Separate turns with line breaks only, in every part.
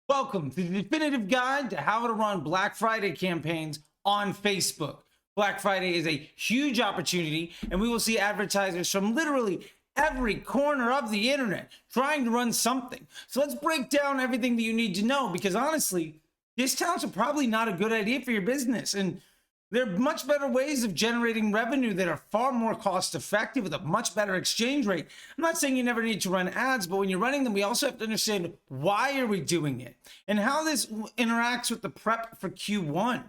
Welcome to the definitive guide to how to run Black Friday campaigns on Facebook. Black Friday is a huge opportunity, and we will see advertisers from literally every corner of the internet trying to run something. So let's break down everything that you need to know, because honestly, discounts are probably not a good idea for your business. And there are much better ways of generating revenue that are far more cost effective with a much better exchange rate. I'm not saying you never need to run ads, but when you're running them, we also have to understand why are we doing it and how this interacts with the prep for Q1.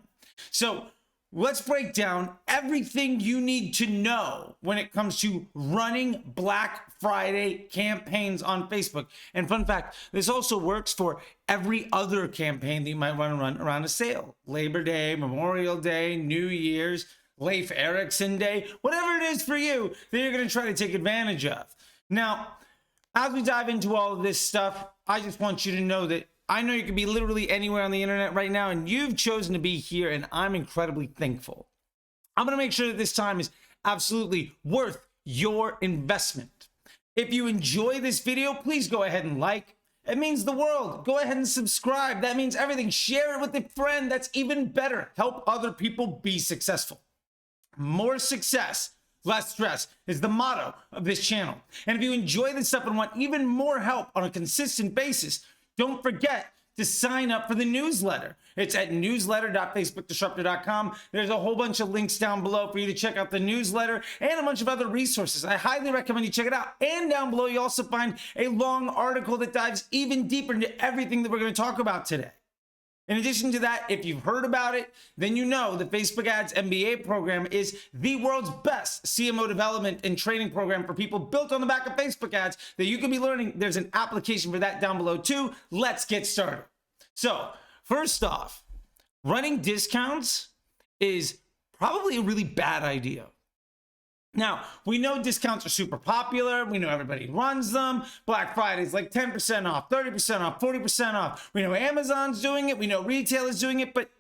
So let's break down everything you need to know when it comes to running Black Friday campaigns on Facebook. And fun fact, this also works for every other campaign that you might want to run around a sale. Labor Day, Memorial Day, New Year's, Leif Erikson Day, whatever it is for you that you're going to try to take advantage of. Now, as we dive into all of this stuff, I just want you to know that I know you could be literally anywhere on the internet right now, and you've chosen to be here, and I'm incredibly thankful. I'm going to make sure that this time is absolutely worth your investment. If you enjoy this video, please go ahead and like. It means the world. Go ahead and subscribe. That means everything. Share it with a friend. That's even better. Help other people be successful. More success, less stress is the motto of this channel. And if you enjoy this stuff and want even more help on a consistent basis, don't forget to sign up for the newsletter. It's at newsletter.facebookdisruptor.com. There's a whole bunch of links down below for you to check out the newsletter and a bunch of other resources. I highly recommend you check it out. And down below, you also find a long article that dives even deeper into everything that we're going to talk about today. In addition to that, if you've heard about it, then you know the Facebook Ads MBA program is the world's best CMO development and training program for people built on the back of Facebook ads that you can be learning. There's an application for that down below too. Let's get started. So first off, running discounts is probably a really bad idea. Now, we know discounts are super popular. We know everybody runs them. Black Friday is like 10% off, 30% off, 40% off. We know Amazon's doing it. We know retail is doing it, but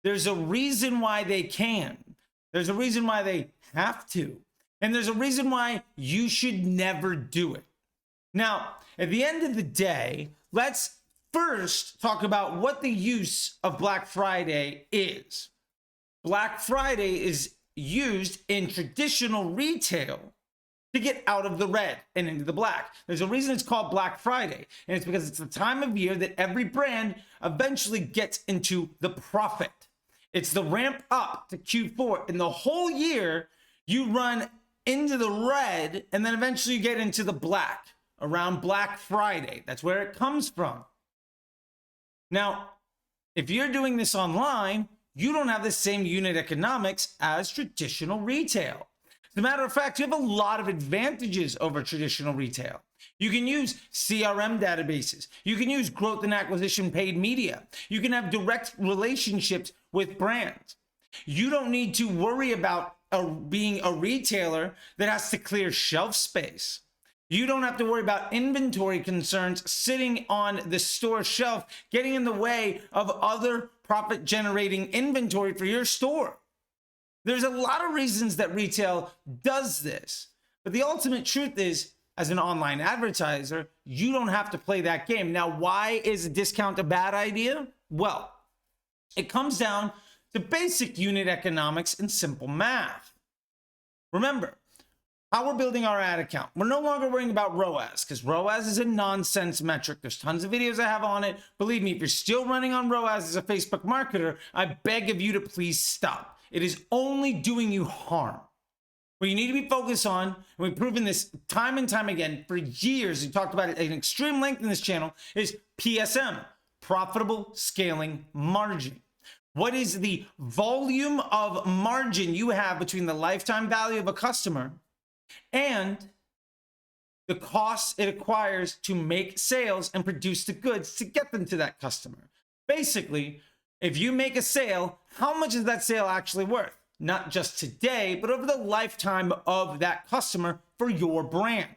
there's a reason why they can. There's a reason why they have to. And there's a reason why you should never do it. Now, at the end of the day, let's first talk about what the use of Black Friday is. Black Friday is used in traditional retail to get out of the red and into the black. There's a reason it's called Black Friday, and it's because it's the time of year that every brand eventually gets into the profit. It's the ramp up to Q4, and the whole year you run into the red, and then eventually you get into the black around Black Friday. That's where it comes from. Now, if you're doing this online, you don't have the same unit economics as traditional retail. As a matter of fact, you have a lot of advantages over traditional retail. You can use CRM databases. You can use growth and acquisition paid media. You can have direct relationships with brands. You don't need to worry about being a retailer that has to clear shelf space. You don't have to worry about inventory concerns sitting on the store shelf, getting in the way of other profit generating inventory for your store. There's a lot of reasons that retail does this, but the ultimate truth is, as an online advertiser, you don't have to play that game. Now, why is a discount a bad idea? Well, it comes down to basic unit economics and simple math. Remember, how we're building our ad account. We're no longer worrying about ROAS, because ROAS is a nonsense metric. There's tons of videos I have on it. Believe me, if you're still running on ROAS as a Facebook marketer, I beg of you to please stop. It is only doing you harm. What you need to be focused on, and we've proven this time and time again for years, we talked about it at an extreme length in this channel, is PSM, profitable scaling margin. What is the volume of margin you have between the lifetime value of a customer and the costs it acquires to make sales and produce the goods to get them to that customer? Basically, if you make a sale, how much is that sale actually worth? Not just today, but over the lifetime of that customer for your brand.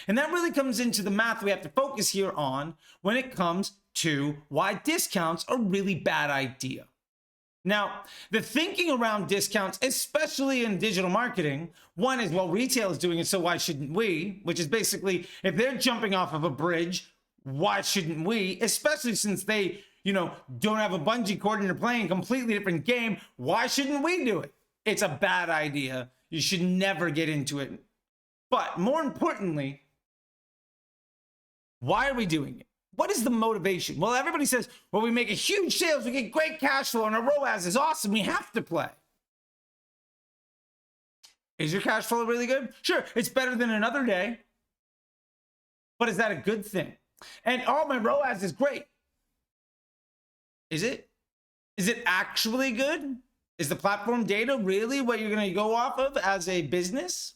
And that really comes into the math we have to focus here on when it comes to why discounts are a really bad idea. Now, the thinking around discounts, especially in digital marketing, one is, well, retail is doing it, so why shouldn't we? Which is basically, if they're jumping off of a bridge, Why shouldn't we? Especially since they, don't have a bungee cord and they're playing a completely different game. Why shouldn't we do it? It's a bad idea. You should never get into it. But more importantly, why are we doing it? What is the motivation? Well, everybody says, well, we make a huge sales, we get great cash flow, and our ROAS is awesome. We have to play. Is your cash flow really good? Sure, it's better than another day. But is that a good thing? And oh, my ROAS is great. Is it? Is it actually good? Is the platform data really what you're going to go off of as a business?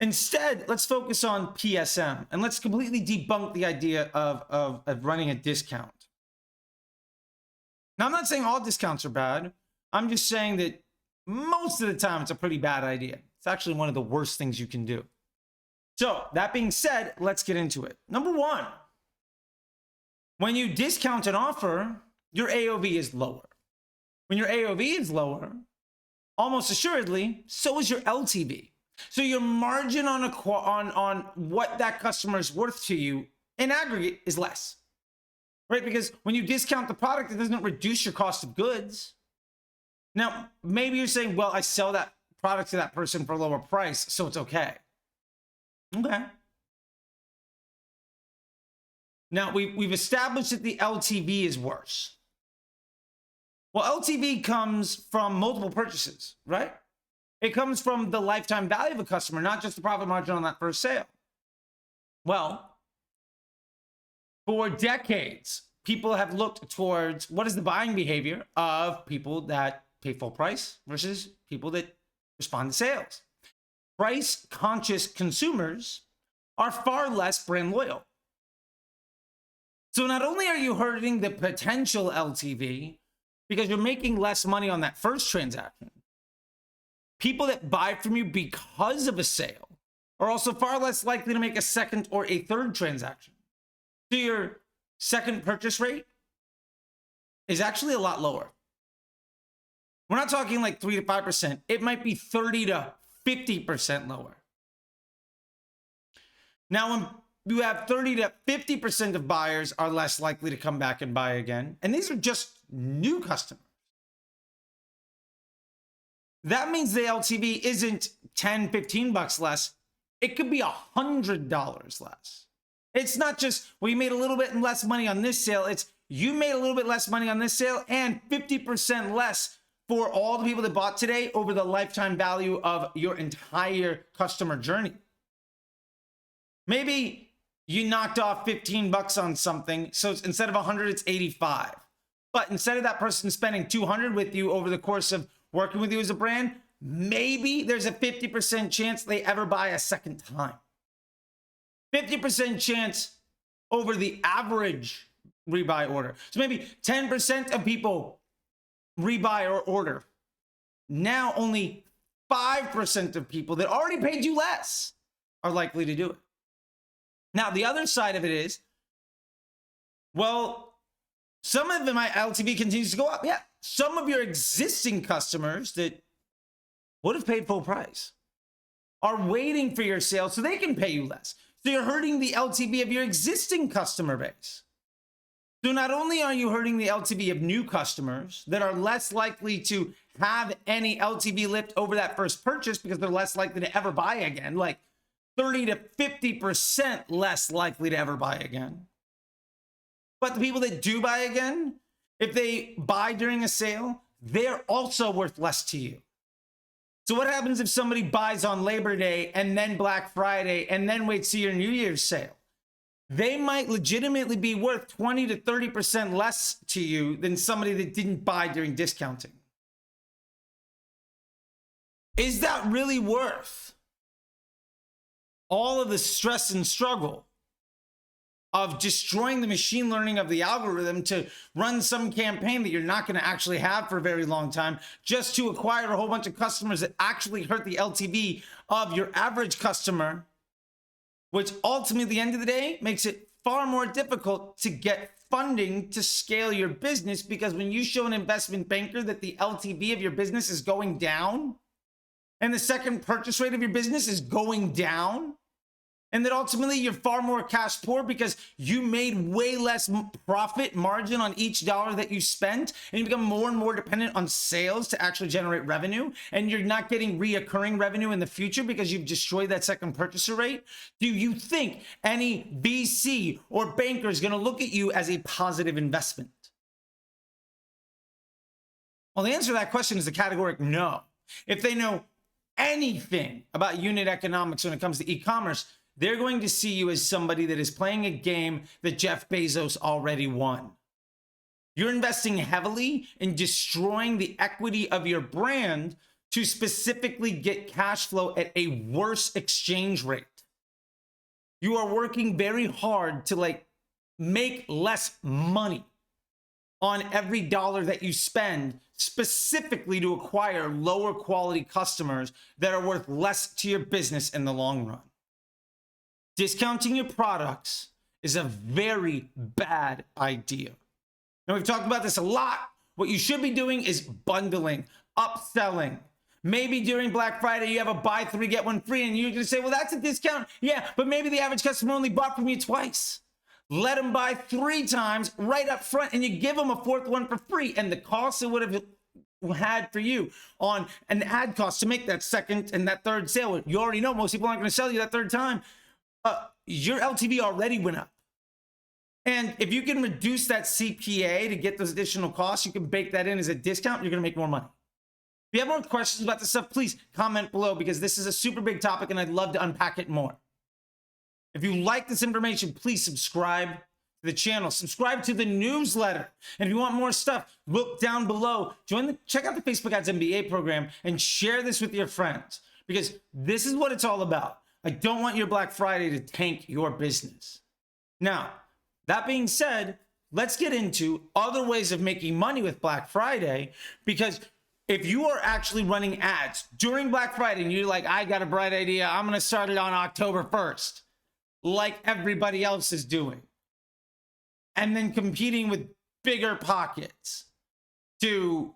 Instead, let's focus on PSM and let's completely debunk the idea of running a discount. Now, I'm not saying all discounts are bad. I'm just saying that most of the time it's a pretty bad idea. It's actually one of the worst things you can do. So that being said, let's get into it. Number one, when you discount an offer, your AOV is lower. When your AOV is lower, almost assuredly, so is your LTV. So your margin on what that customer is worth to you in aggregate is less, right? Because when you discount the product, it doesn't reduce your cost of goods. Now, maybe you're saying, well, I sell that product to that person for a lower price, so it's okay. Okay. Now, we've established that the LTV is worse. Well, LTV comes from multiple purchases, right? It comes from the lifetime value of a customer, not just the profit margin on that first sale. Well, for decades, people have looked towards what is the buying behavior of people that pay full price versus people that respond to sales. Price-conscious consumers are far less brand loyal. So not only are you hurting the potential LTV because you're making less money on that first transaction, people that buy from you because of a sale are also far less likely to make a second or a third transaction. So your second purchase rate is actually a lot lower. We're not talking like 3 to 5%. It might be 30 to 50% lower. Now, when you have 30 to 50% of buyers are less likely to come back and buy again, and these are just new customers, that means the LTV isn't 10, 15 bucks less. It could be $100 less. It's not just, well, you made a little bit less money on this sale. It's you made a little bit less money on this sale and 50% less for all the people that bought today over the lifetime value of your entire customer journey. Maybe you knocked off 15 bucks on something. So instead of 100, it's 85. But instead of that person spending 200 with you over the course of working with you as a brand, maybe there's a 50% chance they ever buy a second time. 50% chance over the average rebuy order. So maybe 10% of people rebuy or order. Now only 5% of people that already paid you less are likely to do it. Now, the other side of it is, well, some of my LTV continues to go up. Yeah, some of your existing customers that would have paid full price are waiting for your sale so they can pay you less. So you're hurting the LTV of your existing customer base. So not only are you hurting the LTV of new customers that are less likely to have any LTV lift over that first purchase because they're less likely to ever buy again, like 30 to 50% less likely to ever buy again. But the people that do buy again, if they buy during a sale, they're also worth less to you. So what happens if somebody buys on Labor Day and then Black Friday and then waits to your New Year's sale? They might legitimately be worth 20 to 30% less to you than somebody that didn't buy during discounting. Is that really worth all of the stress and struggle of destroying the machine learning of the algorithm to run some campaign that you're not going to actually have for a very long time just to acquire a whole bunch of customers that actually hurt the LTV of your average customer, which ultimately at the end of the day makes it far more difficult to get funding to scale your business? Because when you show an investment banker that the LTV of your business is going down and the second purchase rate of your business is going down, And that ultimately you're far more cash poor because you made way less profit margin on each dollar that you spent, and you become more and more dependent on sales to actually generate revenue, and you're not getting reoccurring revenue in the future because you've destroyed that second purchaser rate? Do you think any VC or banker is going to look at you as a positive investment? Well, the answer to that question is a categorical no. If they know anything about unit economics when it comes to e-commerce, they're going to see you as somebody that is playing a game that Jeff Bezos already won. You're investing heavily in destroying the equity of your brand to specifically get cash flow at a worse exchange rate. You are working very hard to make less money on every dollar that you spend, specifically to acquire lower quality customers that are worth less to your business in the long run. Discounting your products is a very bad idea. Now, we've talked about this a lot. What you should be doing is bundling, upselling. Maybe during Black Friday, you have a buy 3, get 1 free, and you're going to say, well, that's a discount. Yeah, but maybe the average customer only bought from you twice. Let them buy 3 times right up front, and you give them a 4th one for free. And the cost it would have had for you on an ad cost to make that 2nd and that 3rd sale, you already know most people aren't going to sell you that 3rd time. Your LTV already went up. And if you can reduce that CPA to get those additional costs, you can bake that in as a discount, you're going to make more money. If you have more questions about this stuff, please comment below, because this is a super big topic and I'd love to unpack it more. If you like this information, please subscribe to the channel, subscribe to the newsletter. And if you want more stuff, look down below, check out the Facebook Ads MBA program and share this with your friends, because this is what it's all about. I don't want your Black Friday to tank your business. Now, that being said, let's get into other ways of making money with Black Friday, because if you are actually running ads during Black Friday and you're like, I got a bright idea, I'm going to start it on October 1st, like everybody else is doing, and then competing with bigger pockets to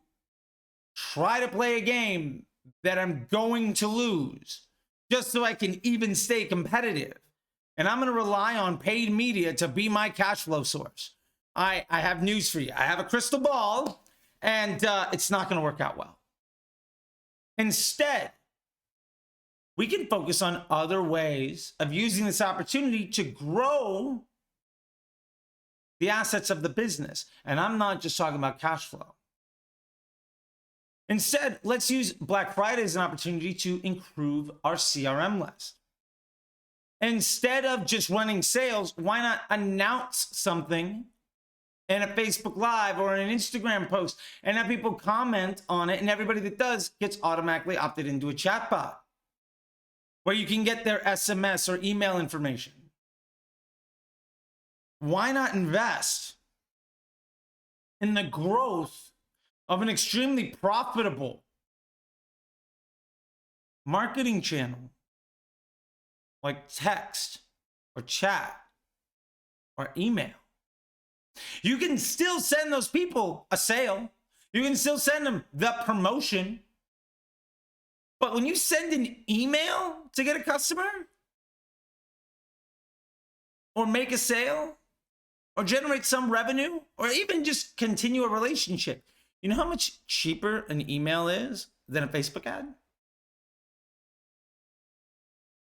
try to play a game that I'm going to lose just so I can even stay competitive, and I'm going to rely on paid media to be my cash flow source, I have news for you. I have a crystal ball, and it's not going to work out well. Instead, we can focus on other ways of using this opportunity to grow the assets of the business. And I'm not just talking about cash flow. Instead, let's use Black Friday as an opportunity to improve our CRM list. Instead of just running sales, why not announce something in a Facebook Live or an Instagram post and have people comment on it, and everybody that does gets automatically opted into a chatbot where you can get their SMS or email information? Why not invest in the growth of an extremely profitable marketing channel like text or chat or email? You can still send those people a sale. You can still send them the promotion. But when you send an email to get a customer or make a sale or generate some revenue or even just continue a relationship, you know how much cheaper an email is than a Facebook ad?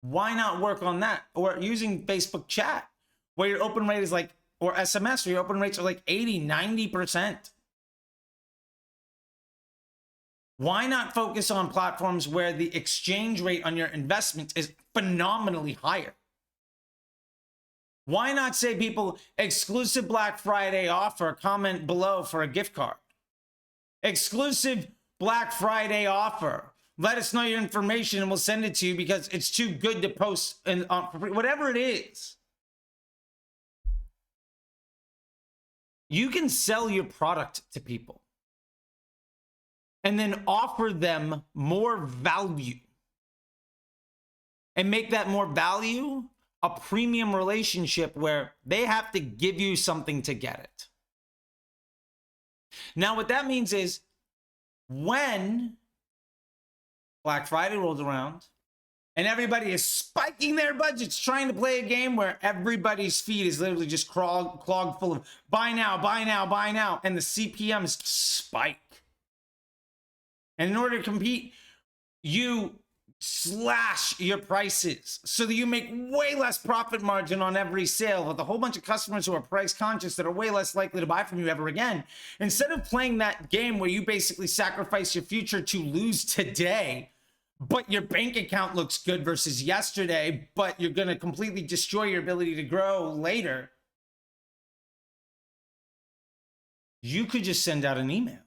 Why not work on that? Or using Facebook chat where your open rate is like, or SMS where your open rates are like 80, 90%. Why not focus on platforms where the exchange rate on your investment is phenomenally higher? Why not say people, exclusive Black Friday offer, comment below for a gift card? Exclusive Black Friday offer. Let us know your information and we'll send it to you because it's too good to post, and whatever it is. You can sell your product to people and then offer them more value and make that more value a premium relationship where they have to give you something to get it. Now, what that means is when Black Friday rolls around and everybody is spiking their budgets trying to play a game where everybody's feed is literally just clogged full of buy now, buy now, buy now, and the CPMs spike. And in order to compete, you slash your prices so that you make way less profit margin on every sale with a whole bunch of customers who are price conscious that are way less likely to buy from you ever again. Instead of playing that game where you basically sacrifice your future to lose today, but your bank account looks good versus yesterday, but you're going to completely destroy your ability to grow later, you could just send out an email.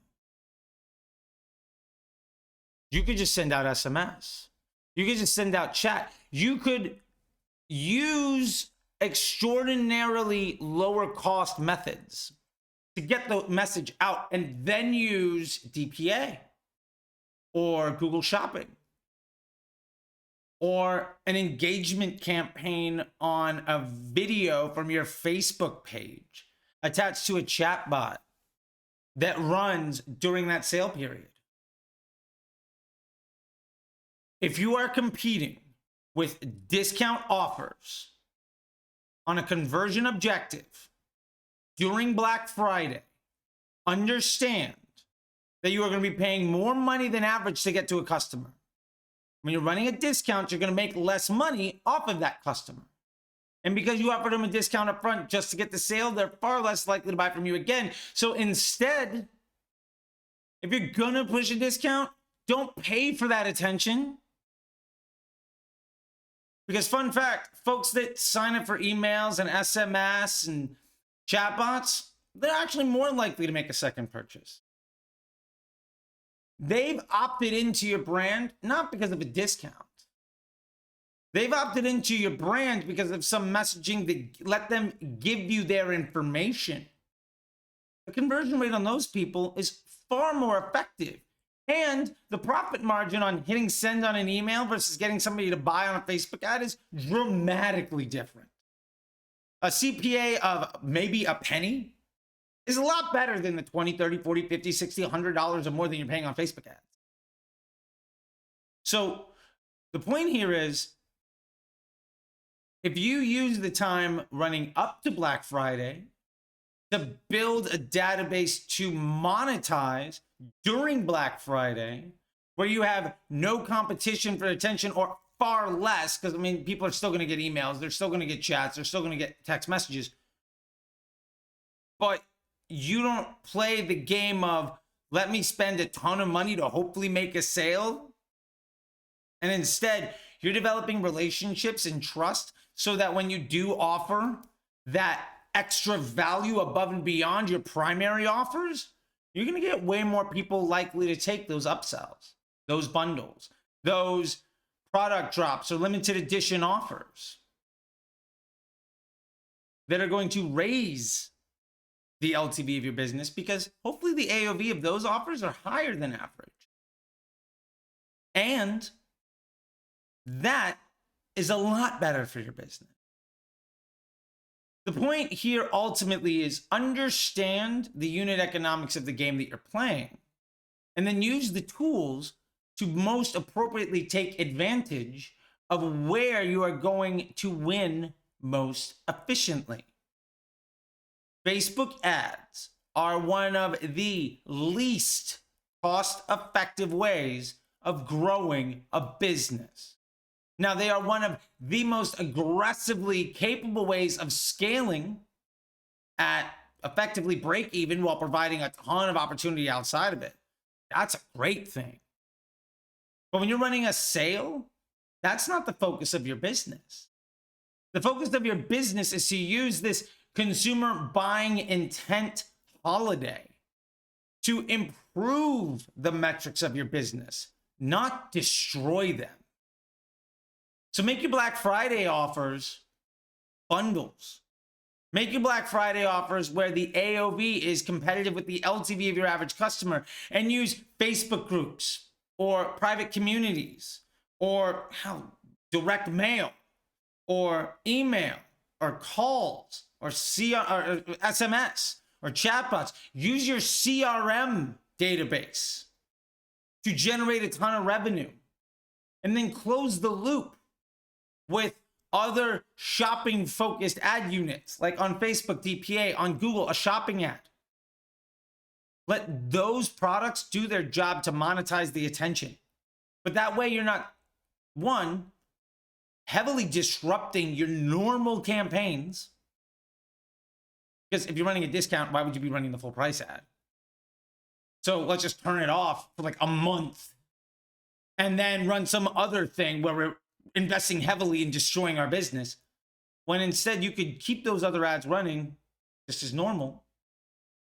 You could just send out SMS. You could just send out chat. You could use extraordinarily lower cost methods to get the message out, and then use DPA or Google Shopping or an engagement campaign on a video from your Facebook page attached to a chat bot that runs during that sale period. If you are competing with discount offers on a conversion objective during Black Friday, understand that you are going to be paying more money than average to get to a customer. When you're running a discount, you're going to make less money off of that customer. And because you offered them a discount up front just to get the sale, they're far less likely to buy from you again. So instead, if you're going to push a discount, don't pay for that attention. Because fun fact, folks that sign up for emails and SMS and chatbots, they're actually more likely to make a second purchase. They've opted into your brand not because of a discount. They've opted into your brand because of some messaging that let them give you their information. The conversion rate on those people is far more effective. And the profit margin on hitting send on an email versus getting somebody to buy on a Facebook ad is dramatically different. A CPA of maybe a penny is a lot better than the 20, 30, 40, 50, 60, $100 or more than you're paying on Facebook ads. So the point here is, if you use the time running up to Black Friday to build a database to monetize during Black Friday, where you have no competition for attention, or far less, because I mean, people are still going to get emails, they're still going to get chats, they're still going to get text messages, but you don't play the game of let me spend a ton of money to hopefully make a sale. And instead, you're developing relationships and trust so that when you do offer that extra value above and beyond your primary offers, you're going to get way more people likely to take those upsells, those bundles, those product drops or limited edition offers that are going to raise the LTV of your business, because hopefully the AOV of those offers are higher than average. And that is a lot better for your business. The point here ultimately is understand the unit economics of the game that you're playing, and then use the tools to most appropriately take advantage of where you are going to win most efficiently. Facebook ads are one of the least cost-effective ways of growing a business. Now, they are one of the most aggressively capable ways of scaling at effectively break even while providing a ton of opportunity outside of it. That's a great thing. But when you're running a sale, that's not the focus of your business. The focus of your business is to use this consumer buying intent holiday to improve the metrics of your business, not destroy them. So make your Black Friday offers bundles. Make your Black Friday offers where the AOV is competitive with the LTV of your average customer, and use Facebook groups or private communities or direct mail or email or calls or SMS or chatbots. Use your CRM database to generate a ton of revenue, and then close the loop with other shopping focused ad units, like on Facebook, DPA, on Google, a shopping ad. Let those products do their job to monetize the attention. But that way you're not, one, heavily disrupting your normal campaigns. Because if you're running a discount, why would you be running the full price ad? So let's just turn it off for like a month and then run some other thing where we're investing heavily in destroying our business. When instead you could keep those other ads running just as normal,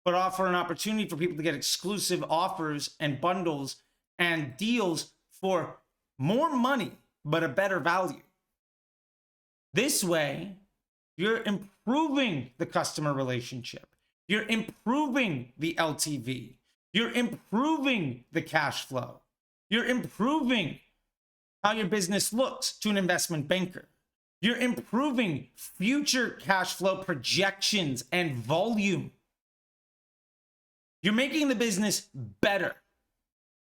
but offer an opportunity for people to get exclusive offers and bundles and deals for more money, but a better value. This way, you're improving the customer relationship. You're improving the LTV. You're improving the cash flow. You're improving how your business looks to an investment banker. You're improving future cash flow projections and volume. You're making the business better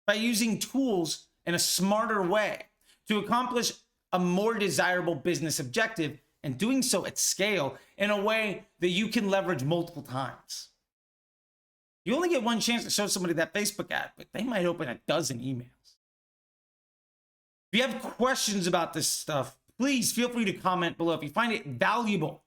by using tools in a smarter way to accomplish a more desirable business objective, and doing so at scale in a way that you can leverage multiple times. You only get one chance to show somebody that Facebook ad, but they might open a dozen emails. If you have questions about this stuff, please feel free to comment below. If you find it valuable,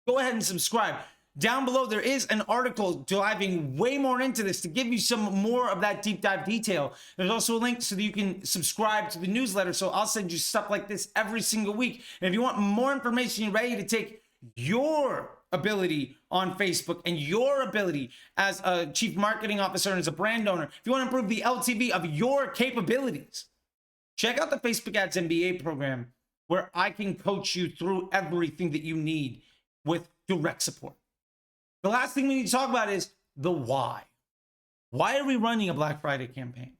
go ahead and subscribe. Down below, there is an article diving way more into this to give you some more of that deep dive detail. There's also a link so that you can subscribe to the newsletter. So I'll send you stuff like this every single week. And if you want more information, you're ready to take your ability on Facebook and your ability as a chief marketing officer and as a brand owner, if you want to improve the LTV of your capabilities, check out the Facebook Ads MBA program, where I can coach you through everything that you need with direct support. The last thing we need to talk about is the why. Why are we running a Black Friday campaign?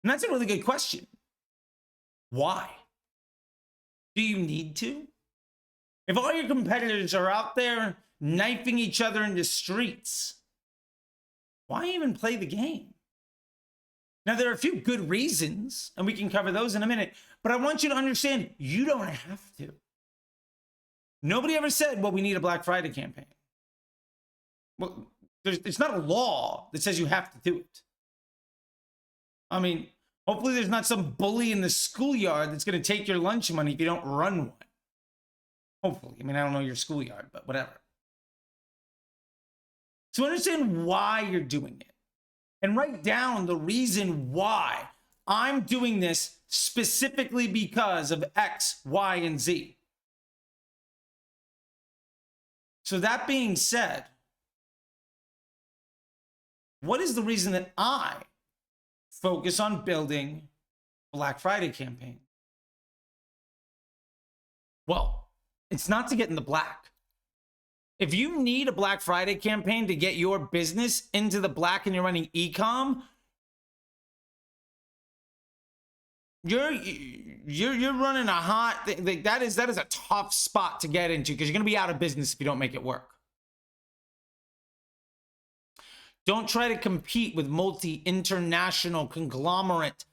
And that's a really good question. Why? Do you need to? If all your competitors are out there knifing each other in the streets, why even play the game? Now, there are a few good reasons, and we can cover those in a minute, but I want you to understand you don't have to. Nobody ever said, well, we need a Black Friday campaign. Well, it's not a law that says you have to do it. I mean, hopefully there's not some bully in the schoolyard that's going to take your lunch money if you don't run one. Hopefully. I mean, I don't know your schoolyard, but whatever. So understand why you're doing it. And write down the reason why. I'm doing this specifically because of X, Y, and Z. So that being said, what is the reason that I focus on building Black Friday campaign? Well, it's not to get in the black. If you need a Black Friday campaign to get your business into the black and you're running e-com, you're running a hot thing. That is a tough spot to get into, because you're going to be out of business if you don't make it work. Don't try to compete with multi-international conglomerate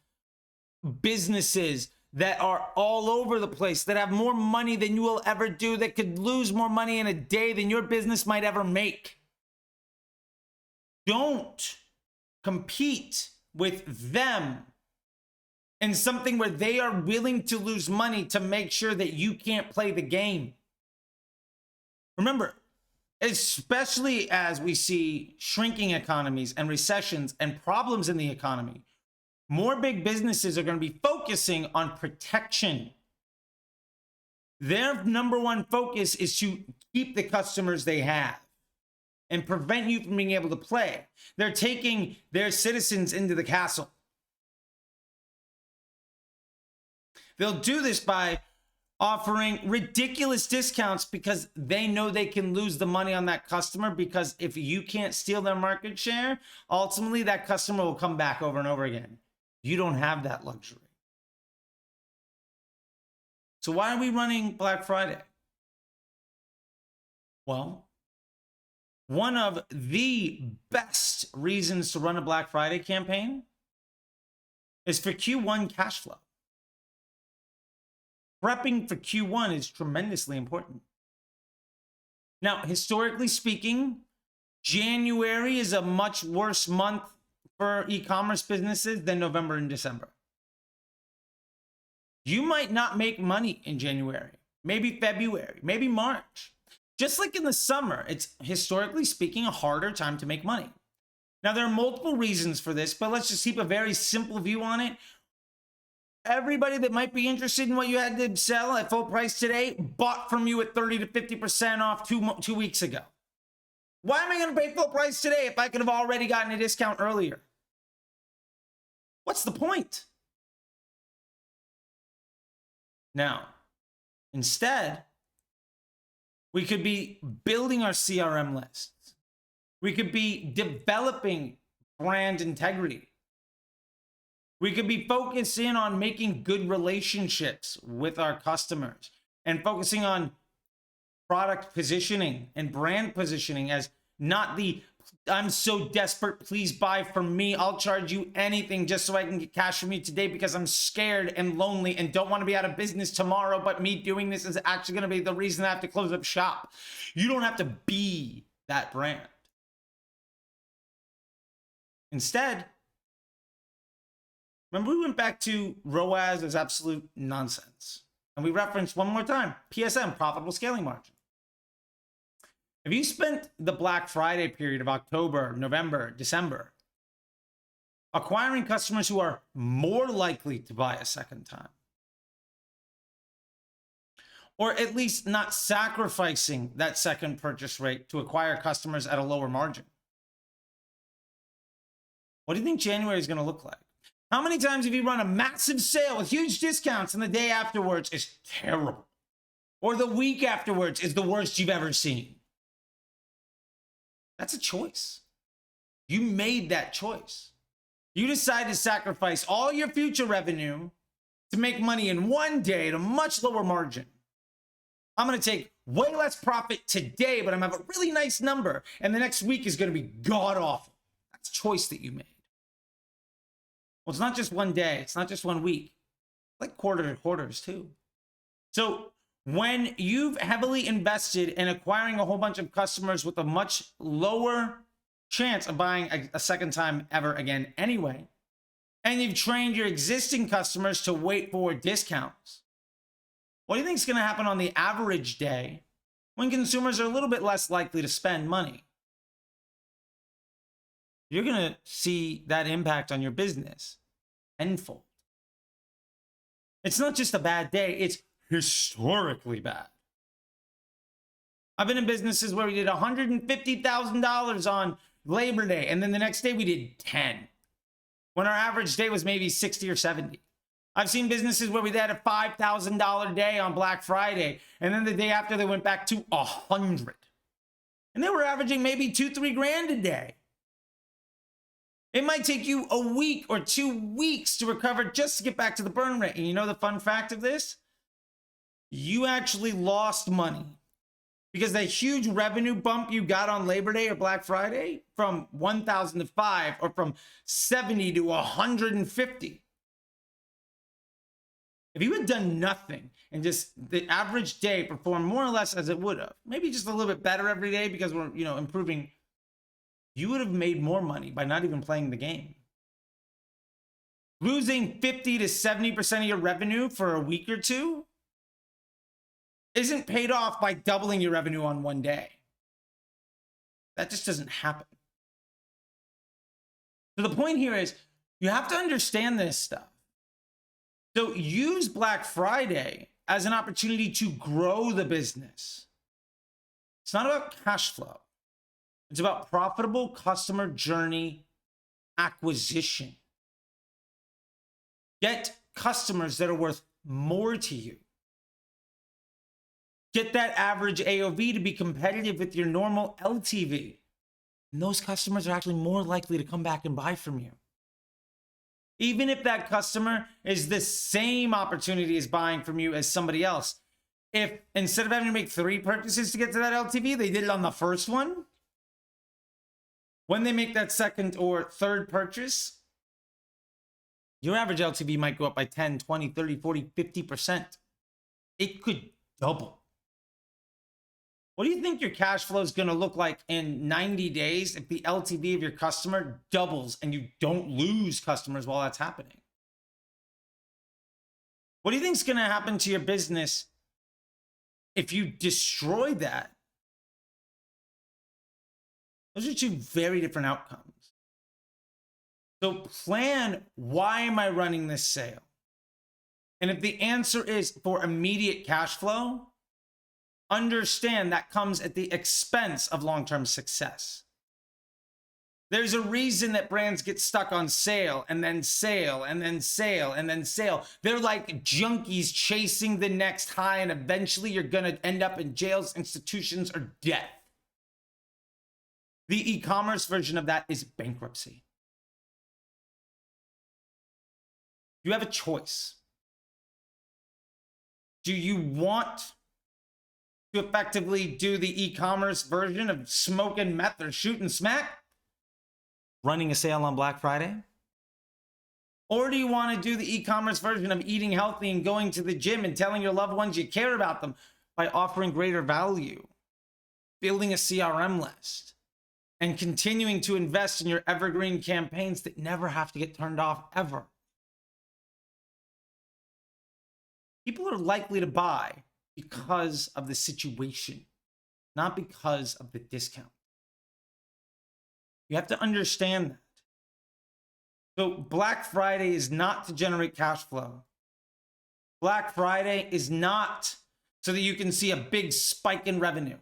businesses that are all over the place, that have more money than you will ever do, that could lose more money in a day than your business might ever make. Don't compete with them in something where they are willing to lose money to make sure that you can't play the game. Remember, especially as we see shrinking economies and recessions and problems in the economy, more big businesses are going to be focusing on protection. Their number one focus is to keep the customers they have and prevent you from being able to play. They're taking their citizens into the castle. They'll do this by offering ridiculous discounts because they know they can lose the money on that customer, because if you can't steal their market share, ultimately that customer will come back over and over again. You don't have that luxury. So why are we running Black Friday? Well, one of the best reasons to run a Black Friday campaign is for Q1 cash flow. prepping for Q1 is tremendously important. Now, historically speaking, January is a much worse month for e-commerce businesses than November and December. You might not make money in January, maybe February, maybe March. Just like in the summer, it's historically speaking a harder time to make money. Now, there are multiple reasons for this, but let's just keep a very simple view on it. Everybody that might be interested in what you had to sell at full price today bought from you at 30 to 50% off 2 weeks ago. Why am I going to pay full price today if I could have already gotten a discount earlier? What's the point? Now, instead, we could be building our CRM lists. We could be developing brand integrity. We could be focusing on making good relationships with our customers and focusing on product positioning and brand positioning as not the I'm so desperate, please buy from me. I'll charge you anything just so I can get cash from you today because I'm scared and lonely and don't want to be out of business tomorrow. But me doing this is actually going to be the reason I have to close up shop. You don't have to be that brand. Instead, remember we went back to ROAS as absolute nonsense. And we referenced one more time, PSM, profitable scaling margin. If you spent the Black Friday period of October, November, December, acquiring customers who are more likely to buy a second time, or at least not sacrificing that second purchase rate to acquire customers at a lower margin, what do you think January is going to look like? How many times have you run a massive sale with huge discounts and the day afterwards is terrible? Or the week afterwards is the worst you've ever seen? That's a choice. You made that choice. You decided to sacrifice all your future revenue to make money in one day at a much lower margin. I'm going to take way less profit today, but I'm going to have a really nice number. And the next week is going to be god awful. That's a choice that you made. Well, it's not just one day. It's not just 1 week. It's like quarters too. So when you've heavily invested in acquiring a whole bunch of customers with a much lower chance of buying a second time ever again anyway, and you've trained your existing customers to wait for discounts, what do you think is going to happen on the average day when consumers are a little bit less likely to spend money? You're going to see that impact on your business tenfold. It's not just a bad day, it's historically bad. I've been in businesses where we did $150,000 on Labor Day, and then the next day we did 10, when our average day was maybe 60 or 70. I've seen businesses where we had a $5,000 day on Black Friday, and then the day after they went back to 100. And they were averaging maybe 2-3 grand a day. It might take you a week or 2 weeks to recover just to get back to the burn rate. And you know the fun fact of this? You actually lost money because that huge revenue bump you got on Labor Day or Black Friday from 1,000 to 5 or from 70 to 150. If you had done nothing and just the average day performed more or less as it would have, maybe just a little bit better every day because we're, improving, you would have made more money by not even playing the game. Losing 50 to 70% of your revenue for a week or two isn't paid off by doubling your revenue on one day. That just doesn't happen. So the point here is you have to understand this stuff. So use Black Friday as an opportunity to grow the business. It's not about cash flow. It's about profitable customer journey acquisition. Get customers that are worth more to you. Get that average AOV to be competitive with your normal LTV. And those customers are actually more likely to come back and buy from you. Even if that customer is the same opportunity as buying from you as somebody else. If instead of having to make 3 purchases to get to that LTV, they did it on the first one, when they make that second or third purchase, your average LTV might go up by 10, 20, 30, 40, 50%. It could double. What do you think your cash flow is going to look like in 90 days if the LTV of your customer doubles and you don't lose customers while that's happening? What do you think is going to happen to your business if you destroy that? Those are two very different outcomes. So plan, why am I running this sale? And if the answer is for immediate cash flow, understand that comes at the expense of long-term success. There's a reason that brands get stuck on sale and then sale and then sale and then sale. They're like junkies chasing the next high, and eventually you're going to end up in jails, institutions, or death. The e-commerce version of that is bankruptcy. You have a choice. Do you want to effectively do the e-commerce version of smoking meth or shooting smack, running a sale on Black Friday? Or do you want to do the e-commerce version of eating healthy and going to the gym and telling your loved ones you care about them by offering greater value, building a CRM list, and continuing to invest in your evergreen campaigns that never have to get turned off ever? People are likely to buy because of the situation, not because of the discount. You have to understand that. So Black Friday is not to generate cash flow. Black Friday is not so that you can see a big spike in revenue.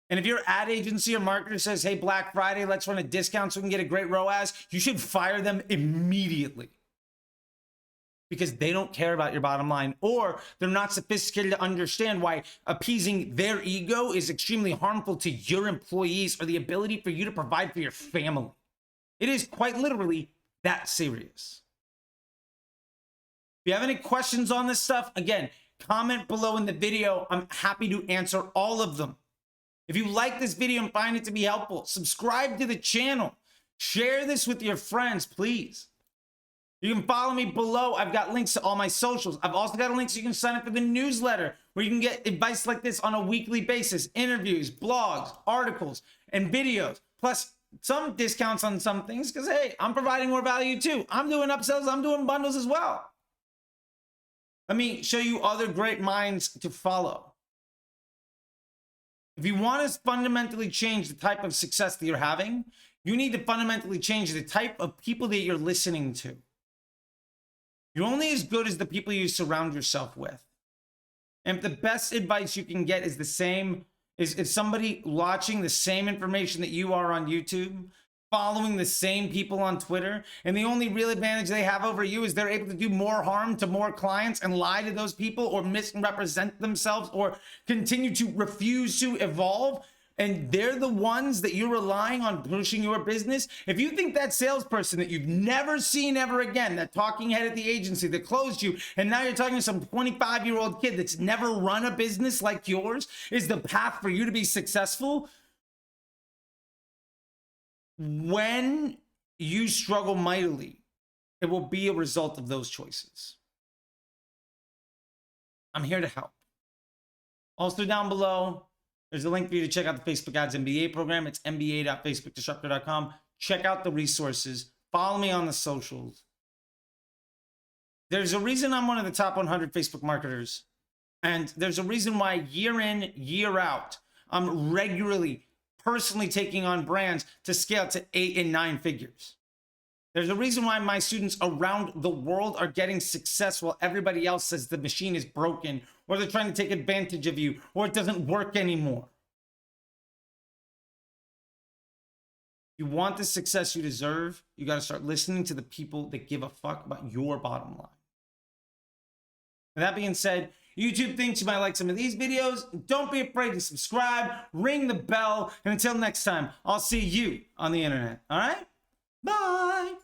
And if your ad agency or marketer says, hey, Black Friday, let's run a discount so we can get a great ROAS, you should fire them immediately, because they don't care about your bottom line, or they're not sophisticated to understand why appeasing their ego is extremely harmful to your employees or the ability for you to provide for your family. It is quite literally that serious. If you have any questions on this stuff, again, comment below in the video. I'm happy to answer all of them. If you like this video and find it to be helpful, subscribe to the channel. Share this with your friends, please. You can follow me below. I've got links to all my socials. I've also got a link so you can sign up for the newsletter, where you can get advice like this on a weekly basis, interviews, blogs, articles, and videos, plus some discounts on some things, because, hey, I'm providing more value too. I'm doing upsells. I'm doing bundles as well. Let me show you other great minds to follow. If you want to fundamentally change the type of success that you're having, you need to fundamentally change the type of people that you're listening to. You're only as good as the people you surround yourself with. And if the best advice you can get is the same, is somebody watching the same information that you are on YouTube, following the same people on Twitter, and the only real advantage they have over you is they're able to do more harm to more clients and lie to those people, or misrepresent themselves, or continue to refuse to evolve, and they're the ones that you're relying on pushing your business. If you think that salesperson that you've never seen ever again, that talking head at the agency that closed you, and now you're talking to some 25-year-old kid that's never run a business like yours, is the path for you to be successful, when you struggle mightily, it will be a result of those choices. I'm here to help. Also down below, there's a link for you to check out the Facebook Ads MBA program. It's mba.facebookdisruptor.com. Check out the resources. Follow me on the socials. There's a reason I'm one of the top 100 Facebook marketers. And there's a reason why year in, year out, I'm regularly, personally taking on brands to scale to 8 and 9 figures. There's a reason why my students around the world are getting success while everybody else says the machine is broken, or they're trying to take advantage of you, or it doesn't work anymore. If you want the success you deserve, you got to start listening to the people that give a fuck about your bottom line. With that being said, YouTube thinks you might like some of these videos. Don't be afraid to subscribe, ring the bell, and until next time, I'll see you on the internet. All right? Bye.